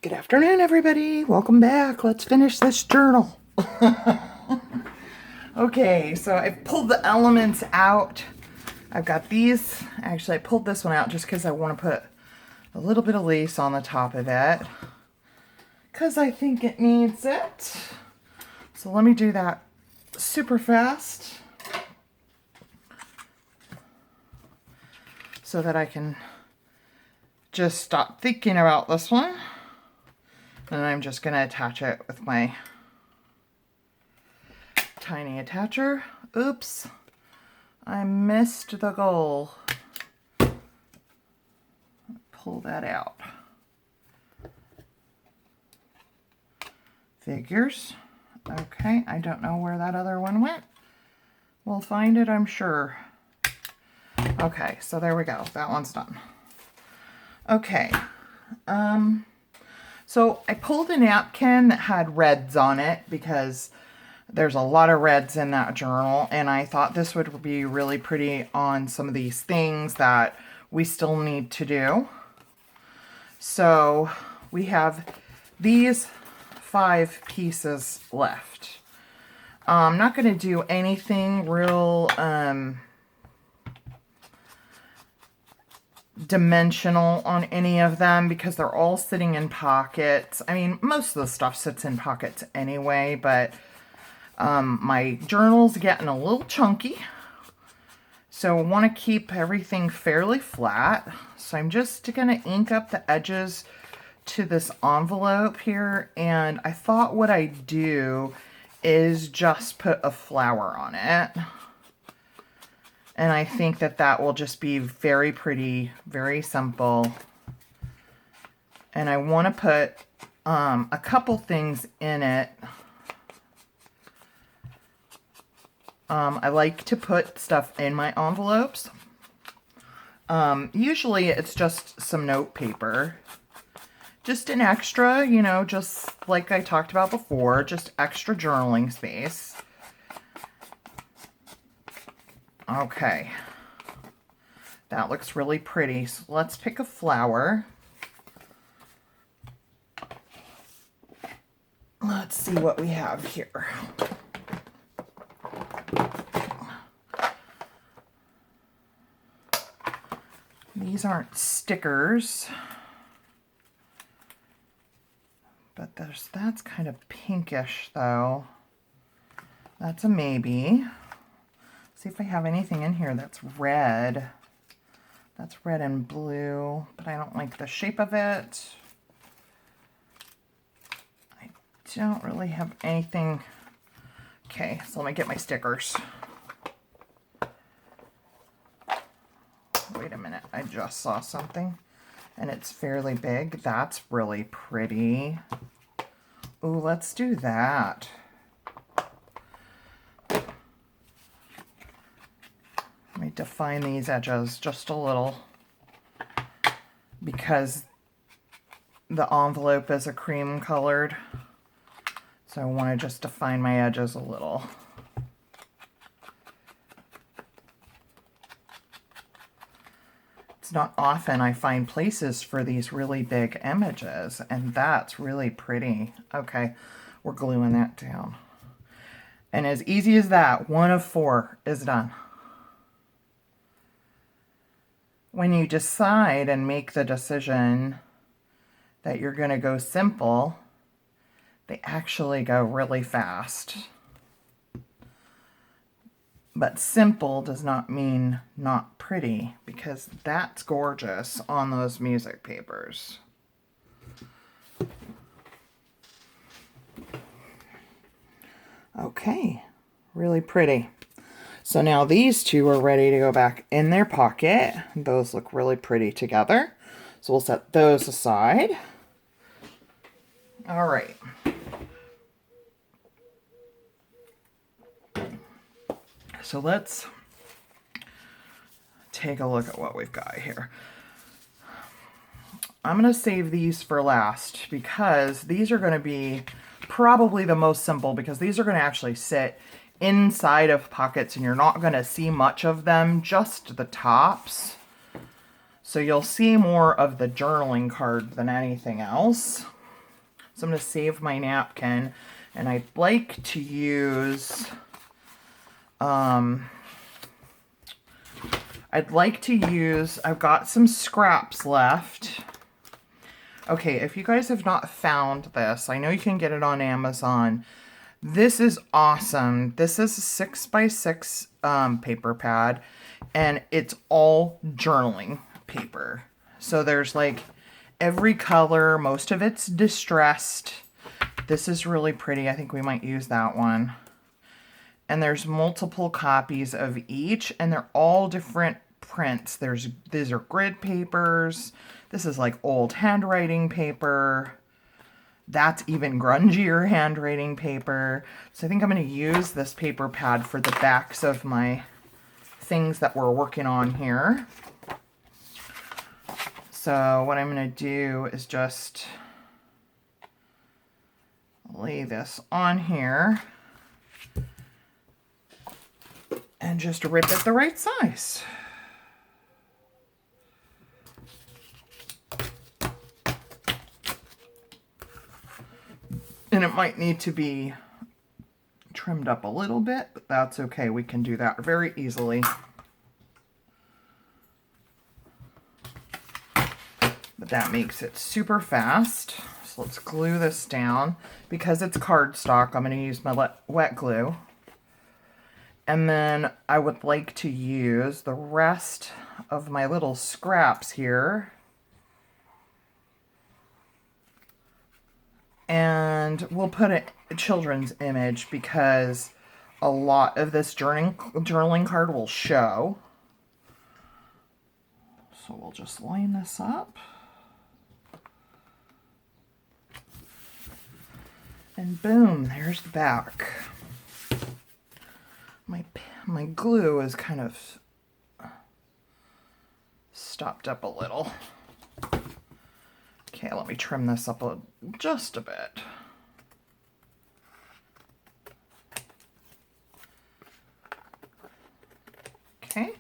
Good afternoon, everybody. Welcome back. Let's finish this journal. Okay, so I've pulled the elements out. I've got these. Actually, I pulled this one out just because I want to put a little bit of lace on the top of it because I think it needs it. So let me do that super fast so that I can just stop thinking about this one. And I'm just going to attach it with my tiny attacher. Oops, I missed the goal. Pull that out. Figures. Okay, I don't know where that other one went. We'll find it, I'm sure. Okay, so there we go. That one's done. Okay. So I pulled a napkin that had reds on it because there's a lot of reds in that journal, and I thought this would be really pretty on some of these things that we still need to do. So we have these 5 pieces left. I'm not going to do anything real dimensional on any of them because they're all sitting in pockets. I mean, most of the stuff sits in pockets anyway, but my journal's getting a little chunky, so I want to keep everything fairly flat. So I'm just going to ink up the edges to this envelope here, and I thought what I'd do is just put a flower on it. And I think that that will just be very pretty, very simple. And I want to put a couple things in it. I like to put stuff in my envelopes. Usually it's just some note paper. Just an extra, you know, just like I talked about before, just extra journaling space. Okay, that looks really pretty. So let's pick a flower. Let's see what we have here. These aren't stickers, but that's kind of pinkish though. That's a maybe. See if I have anything in here that's red. That's red and blue, but I don't like the shape of it. I don't really have anything. Okay, so let me get my stickers. Wait a minute, I just saw something and it's fairly big. That's really pretty. Ooh, let's do that. Let me define these edges just a little because the envelope is a cream colored. So I want to just define my edges a little. It's not often I find places for these really big images, and that's really pretty. Okay, we're gluing that down. And as easy as that, 1 of 4 is done. When you decide and make the decision that you're going to go simple, they actually go really fast. But simple does not mean not pretty, because that's gorgeous on those music papers. Okay, really pretty. So now these two are ready to go back in their pocket. Those look really pretty together. So we'll set those aside. All right. So let's take a look at what we've got here. I'm going to save these for last because these are going to be probably the most simple because these are going to actually sit inside of pockets and you're not going to see much of them, just the tops. So you'll see more of the journaling card than anything else. So I'm going to save my napkin, and I'd like to use, I've got some scraps left. Okay, if you guys have not found this, I know you can get it on Amazon. This is awesome. This is a 6x6 paper pad, and it's all journaling paper. So there's like every color, most of it's distressed. This is really pretty. I think we might use that one. And there's multiple copies of each, and they're all different prints. These are grid papers. This is like old handwriting paper. That's even grungier handwriting paper. So I think I'm going to use this paper pad for the backs of my things that we're working on here. So what I'm going to do is just lay this on here and just rip it the right size. And it might need to be trimmed up a little bit, but that's okay. We can do that very easily. But that makes it super fast. So let's glue this down. Because it's cardstock, I'm going to use my wet glue. And then I would like to use the rest of my little scraps here. And we'll put a children's image because a lot of this journaling card will show. So we'll just line this up. And boom, there's the back. My glue is kind of stopped up a little. Okay, let me trim this up just a bit. Okay.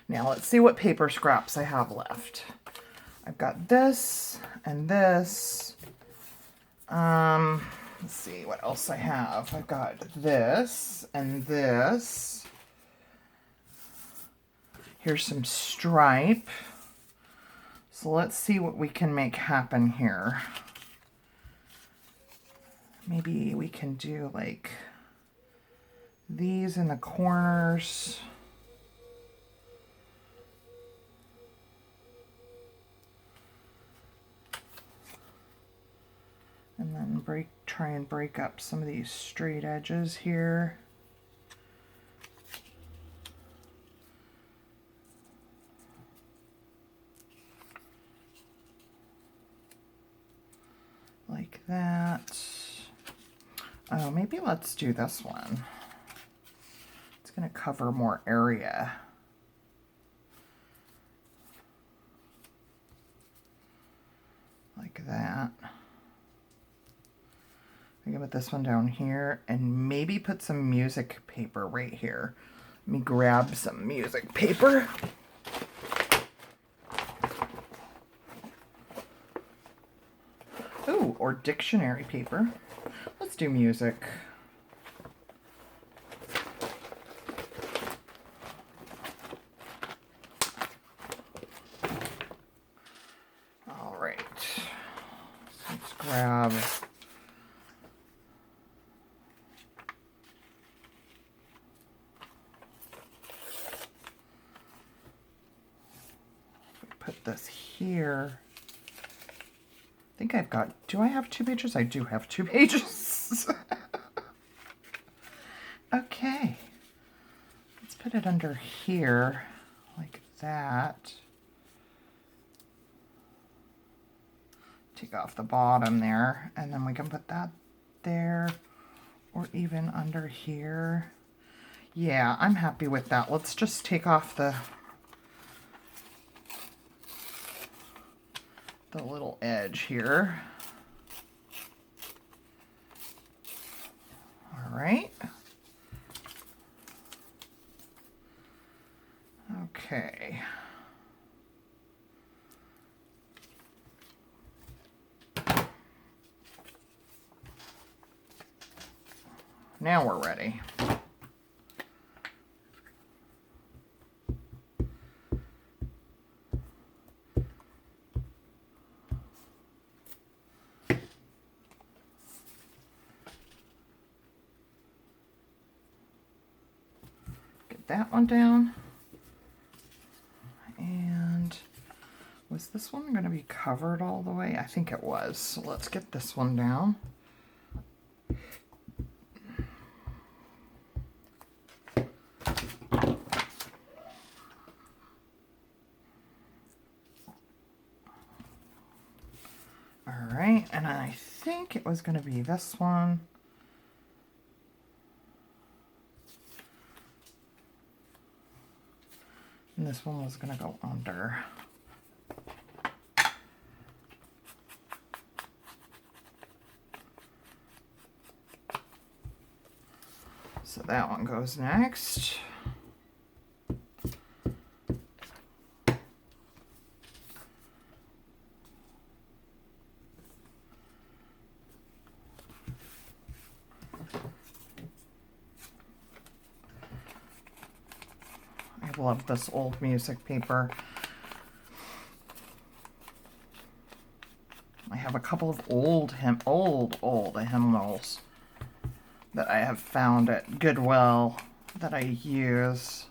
Now let's see what paper scraps I have left. I've got this and this. Let's see what else I have. I've got this and this. Here's some stripe. So let's see what we can make happen here. Maybe we can do like these in the corners. And then try and break up some of these straight edges here. Like that. Oh, maybe let's do this one. It's going to cover more area. Like that. I'm going to put this one down here and maybe put some music paper right here. Let me grab some music paper. Ooh, or dictionary paper. Let's do music. All right. Let's grab put this here. I think I've got, do I have 2 pages? I do have 2 pages. Okay. Let's put it under here like that. Take off the bottom there, and then we can put that there or even under here. Yeah, I'm happy with that. Let's just take off the little edge here. All right. Okay. now we're ready. Get that one down. And was this one going to be covered all the way? I think it was. So let's get this one down. All right, and I think it was going to be this one. And this one was going to go under. So that one goes next. I love this old music paper. I have a couple of old hymnals that I have found at Goodwill that I use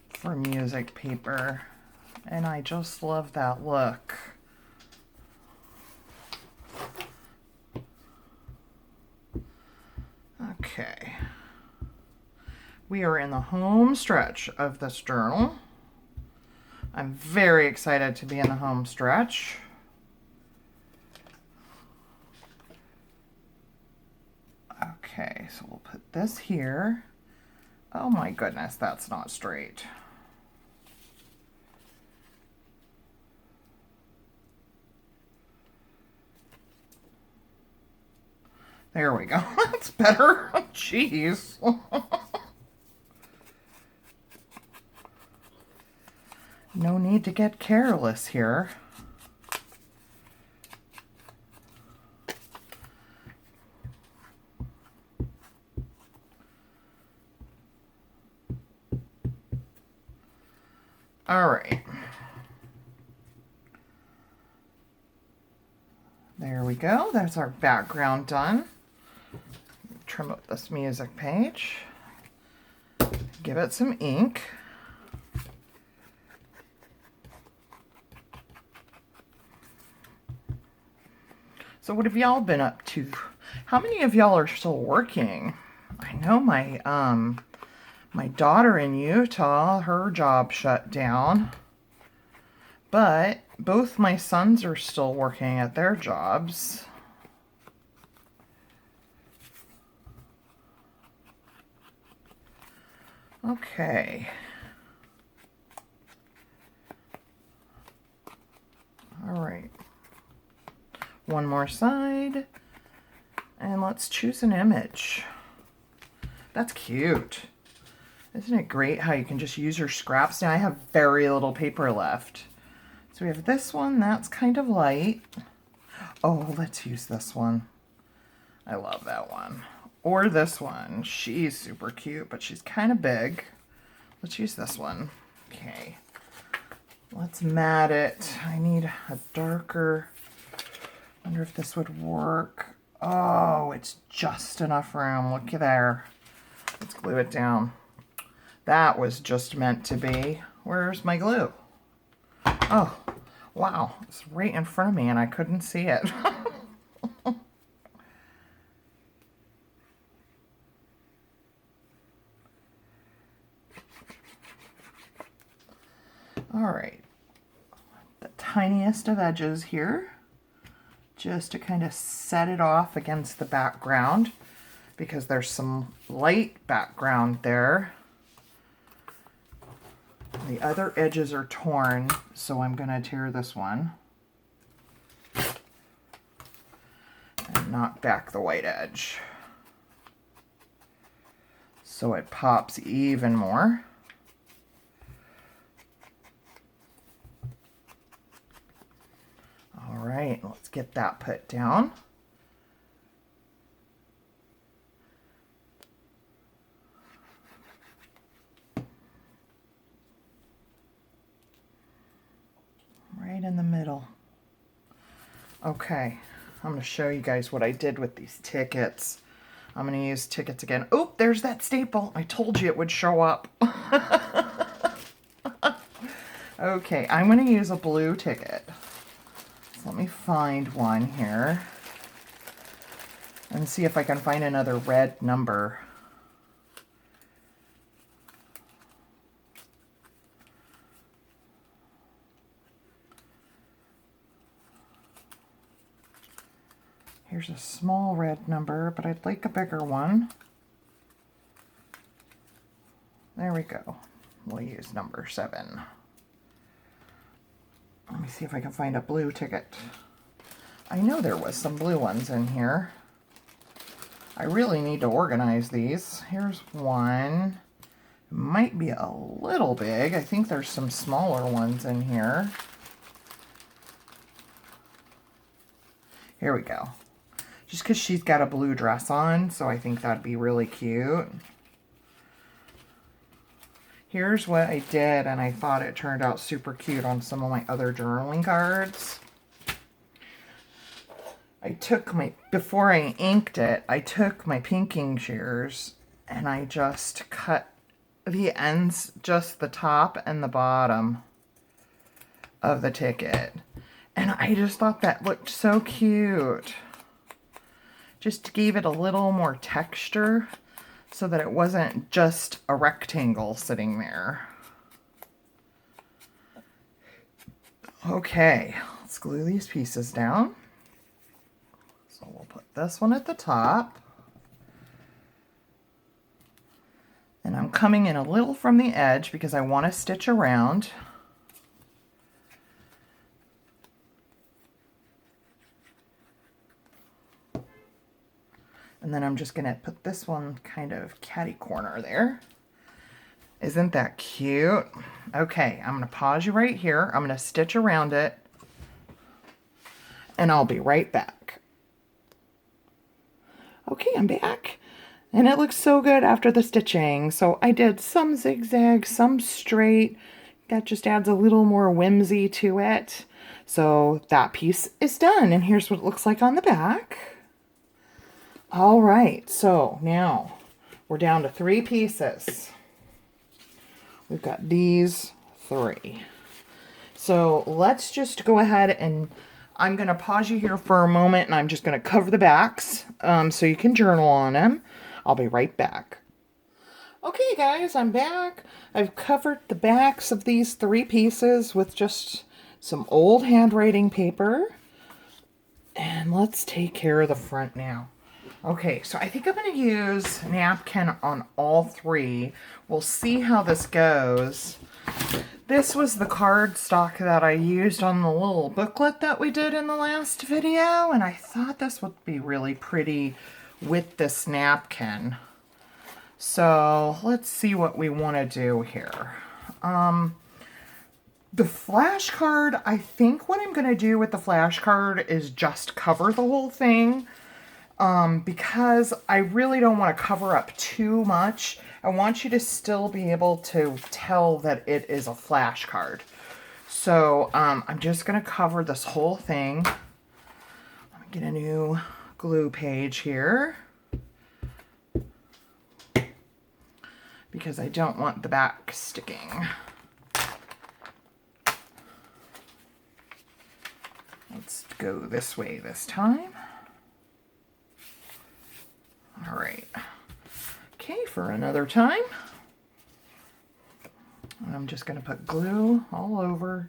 for music paper, and I just love that look. Okay. We are in the home stretch of this journal. I'm very excited to be in the home stretch. Okay, so we'll put this here. Oh my goodness, that's not straight. There we go. That's better. Jeez. No need to get careless here. All right. There we go. That's our background done. Trim up this music page. Give it some ink. So what have y'all been up to? How many of y'all are still working? I know my daughter in Utah, her job shut down. But both my sons are still working at their jobs. Okay. All right. One more side. And let's choose an image. That's cute. Isn't it great how you can just use your scraps? Now I have very little paper left. So we have this one, that's kind of light. Oh, let's use this one. I love that one. Or this one. She's super cute, but she's kind of big. Let's use this one. Okay. Let's mat it. I need a darker. Wonder if this would work. Oh, it's just enough room. Looky there. Let's glue it down. That was just meant to be. Where's my glue? Oh, wow. It's right in front of me and I couldn't see it. All right. The tiniest of edges here, just to kind of set it off against the background because there's some light background there. The other edges are torn, so I'm going to tear this one and knock back the white edge so it pops even more. All right, let's get that put down. right in the middle. Okay, I'm going to show you guys what I did with these tickets. I'm going to use tickets again. Oh, there's that staple. I told you it would show up. Okay, I'm going to use a blue ticket. So let me find one here and see if I can find another red number. Here's a small red number, but I'd like a bigger one. There we go. We'll use number 7. Let me see if I can find a blue ticket. I know there was some blue ones in here. I really need to organize these. Here's one. Might be a little big. I think there's some smaller ones in here. Here we go. Just because she's got a blue dress on, so I think that'd be really cute. Here's what I did, and I thought it turned out super cute on some of my other journaling cards. Before I inked it, I took my pinking shears and I just cut the ends, just the top and the bottom of the ticket. And I just thought that looked so cute. Just gave it a little more texture so that it wasn't just a rectangle sitting there. Okay, let's glue these pieces down. So we'll put this one at the top. And I'm coming in a little from the edge because I want to stitch around. And then I'm just going to put this one kind of catty corner there. Isn't that cute? Okay, I'm going to pause you right here. I'm going to stitch around it. And I'll be right back. Okay, I'm back. And it looks so good after the stitching. So I did some zigzag, some straight. That just adds a little more whimsy to it. So that piece is done. And here's what it looks like on the back. All right, so now we're down to 3 pieces. We've got these 3. So let's just go ahead and I'm going to pause you here for a moment and I'm just going to cover the backs so you can journal on them. I'll be right back. Okay, guys, I'm back. I've covered the backs of these 3 pieces with just some old handwriting paper. And let's take care of the front now. Okay, so I think I'm going to use napkin on all 3. We'll see how this goes. This was the cardstock that I used on the little booklet that we did in the last video, and I thought this would be really pretty with this napkin. So let's see what we want to do here. The flashcard, I think what I'm going to do with the flashcard is just cover the whole thing. Because I really don't want to cover up too much. I want you to still be able to tell that it is a flashcard. So I'm just going to cover this whole thing. Let me get a new glue page here. Because I don't want the back sticking. Let's go this way this time. All right. Okay, for another time. I'm just going to put glue all over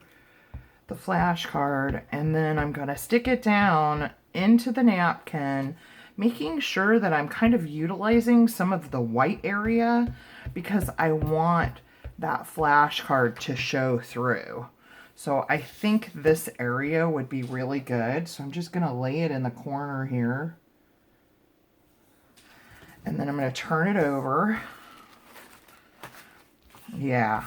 the flashcard, and then I'm going to stick it down into the napkin, making sure that I'm kind of utilizing some of the white area because I want that flashcard to show through. So I think this area would be really good. So I'm just going to lay it in the corner here. And then I'm going to turn it over. Yeah.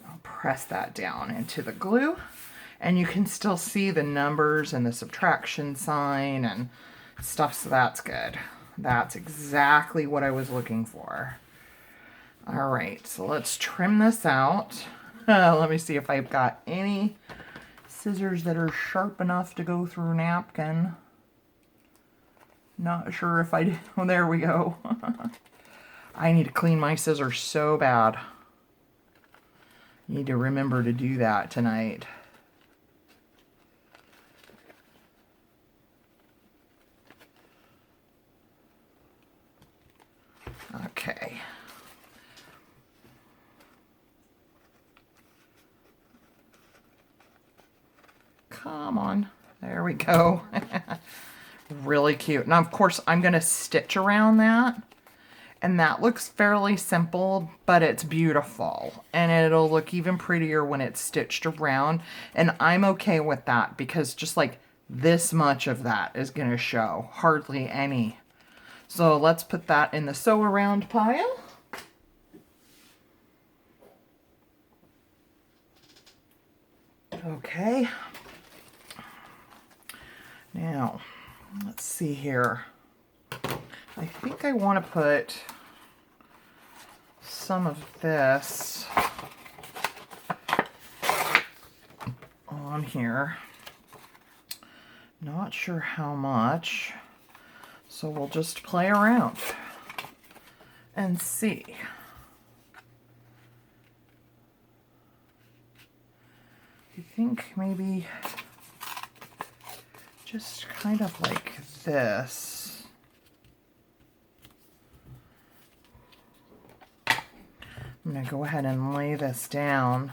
I'll press that down into the glue. And you can still see the numbers and the subtraction sign and stuff, so that's good. That's exactly what I was looking for. All right, so let's trim this out. Let me see if I've got any scissors that are sharp enough to go through napkin. Not sure if I do. Oh, there we go. I need to clean my scissors so bad. Need to remember to do that tonight. Okay. Come on. There we go. Really cute. Now, of course, I'm going to stitch around that. And that looks fairly simple, but it's beautiful. And it'll look even prettier when it's stitched around. And I'm okay with that because just like this much of that is going to show. Hardly any. So let's put that in the sew around pile. Okay. Now, let's see here. I think I want to put some of this on here. Not sure how much, so we'll just play around and see. I think maybe just kind of like this. I'm going to go ahead and lay this down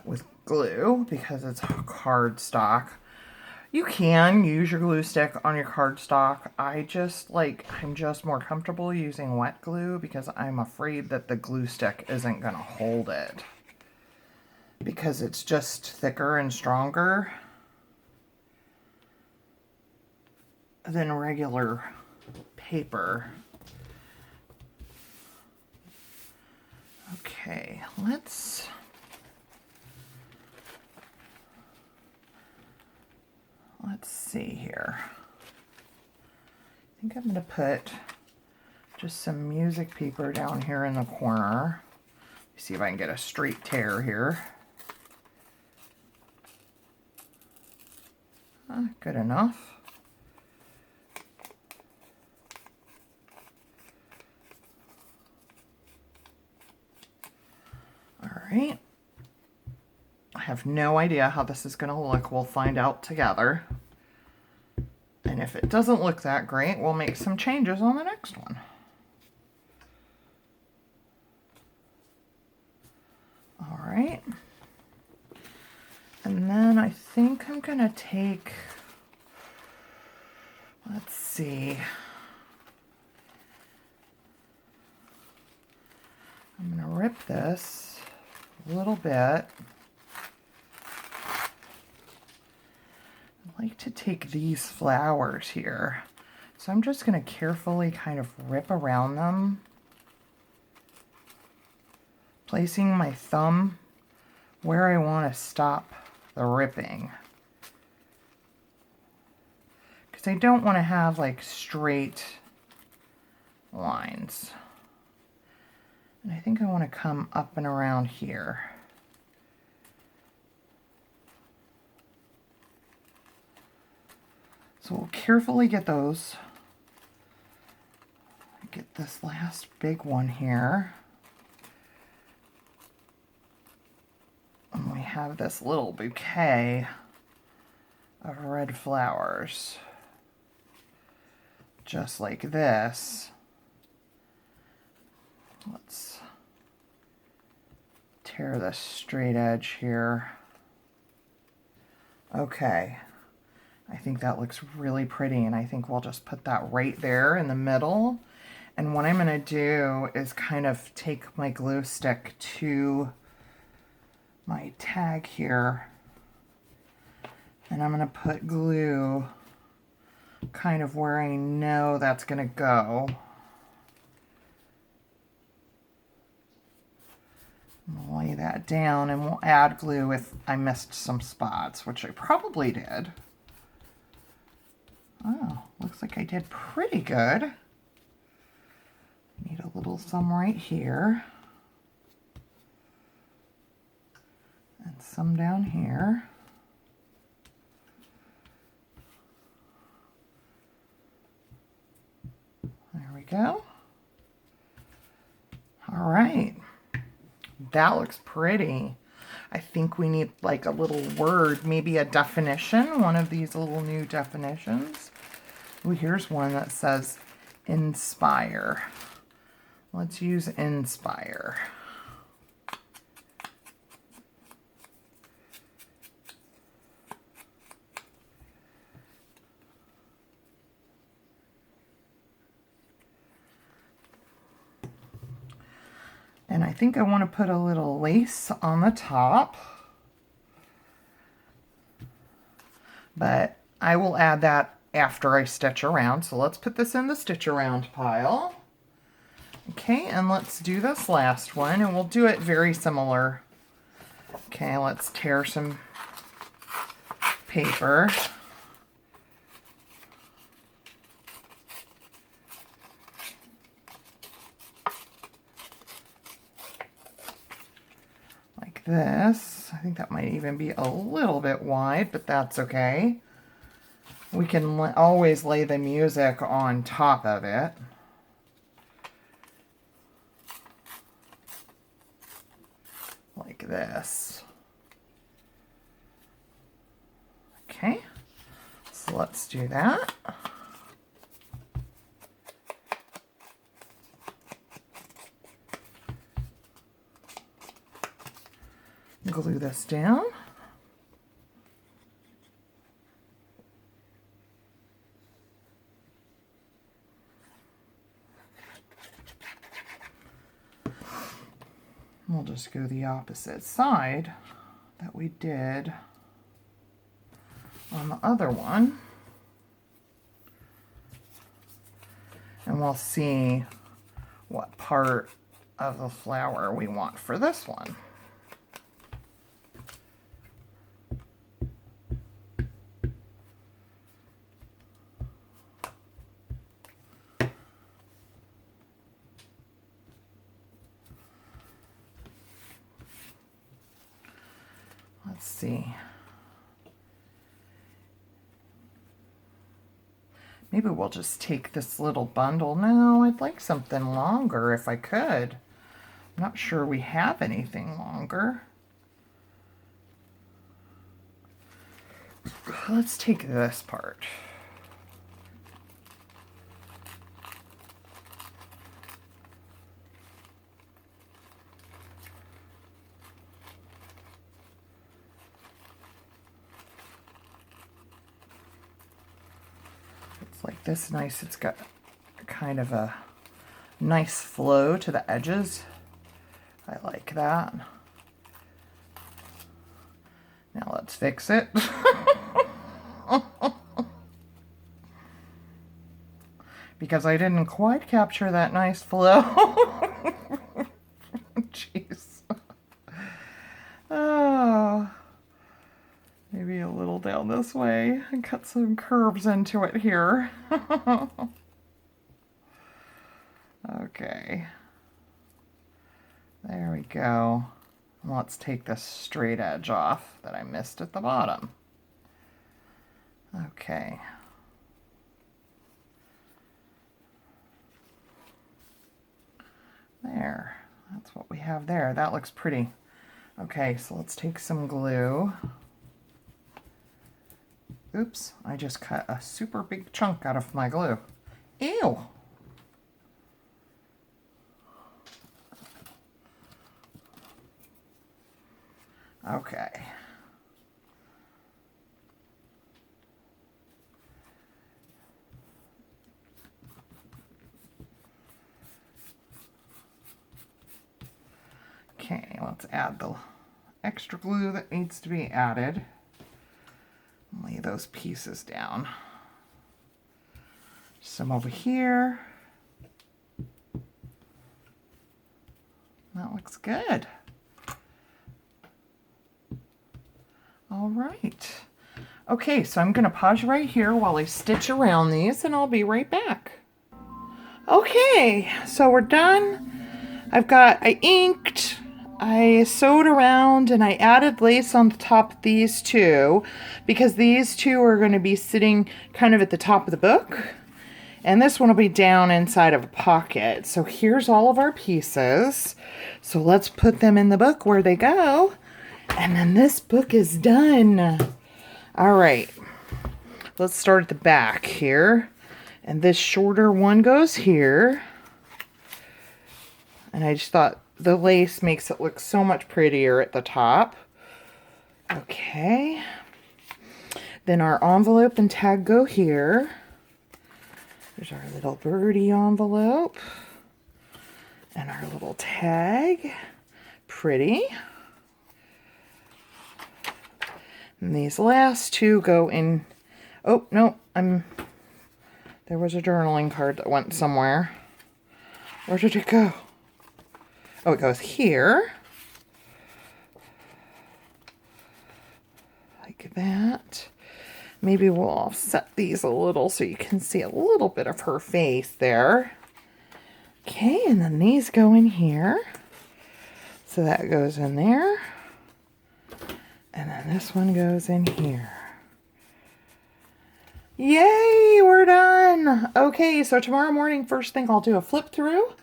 with glue because it's cardstock. You can use your glue stick on your cardstock. I'm just more comfortable using wet glue because I'm afraid that the glue stick isn't going to hold it because it's just thicker and stronger than regular paper. Okay, let's see here. I think I'm going to put just some music paper down here in the corner. See if I can get a straight tear here. Good enough. All right. I have no idea how this is going to look. We'll find out together. And if it doesn't look that great, we'll make some changes on the next one. All right. And then I think I'm going to take, let's see. I'm going to rip this a little bit. I like to take these flowers here. So I'm just going to carefully kind of rip around them, placing my thumb where I want to stop the ripping. Because I don't want to have like straight lines. And I think I want to come up and around here. So we'll carefully get those. Get this last big one here. And we have this little bouquet of red flowers. Just like this. Let's tear this straight edge here. Okay. I think that looks really pretty, and I think we'll just put that right there in the middle. And what I'm going to do is kind of take my glue stick to my tag here, and I'm going to put glue kind of where I know that's going to go. We'll lay that down, and we'll add glue if I missed some spots, which I probably did. Oh, looks like I did pretty good. Need a little some right here. And some down here. There we go. All right. That looks pretty. I think we need like a little word, maybe a definition, one of these little new definitions. Oh, here's one that says inspire. Let's use inspire. And I think I want to put a little lace on the top, but I will add that after I stitch around. So let's put this in the stitch around pile. Okay, and let's do this last one, and we'll do it very similar. Okay, let's tear some paper. Like this. I think that might even be a little bit wide, but that's okay. We can always lay the music on top of it. Like this. Okay, so let's do that. Glue this down. We'll just go the opposite side that we did on the other one. And we'll see what part of the flower we want for this one. Let's see. Maybe we'll just take this little bundle. No, I'd like something longer if I could. I'm not sure we have anything longer. Let's take this part. Like this nice, it's got kind of a nice flow to the edges. I like that. Now let's fix it. Because I didn't quite capture that nice flow. Jeez. Oh. Maybe a little down this way and cut some curves into it here. Okay. There we go. Let's take this straight edge off that I missed at the bottom. Okay. There. That's what we have there. That looks pretty. Okay, so let's take some glue. Oops, I just cut a super big chunk out of my glue. Ew! Okay. Okay, let's add the extra glue that needs to be added. Lay those pieces down. Some over here. That looks good. All right. Okay, so I'm going to pause right here while I stitch around these, and I'll be right back. Okay, so we're done. I inked I sewed around and I added lace on the top of these two because these two are going to be sitting kind of at the top of the book. And this one will be down inside of a pocket. So here's all of our pieces. So let's put them in the book where they go. And then this book is done. All right. Let's start at the back here. And this shorter one goes here. And I just thought the lace makes it look so much prettier at the top. Okay. Then our envelope and tag go here. There's our little birdie envelope. And our little tag. Pretty. And these last two go in. Oh, no, there was a journaling card that went somewhere. Where did it go? Oh, it goes here. Like that. Maybe we'll offset these a little so you can see a little bit of her face there. Okay, and then these go in here. So that goes in there. And then this one goes in here. Yay, we're done. Okay, so tomorrow morning, first thing I'll do a flip through.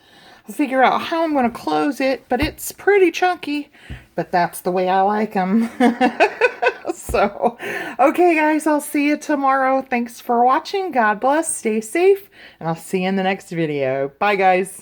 I'll figure out how I'm going to close it, but it's pretty chunky. But that's the way I like them. So, okay guys, I'll see you tomorrow. Thanks for watching. God bless. Stay safe. And I'll see you in the next video. Bye guys.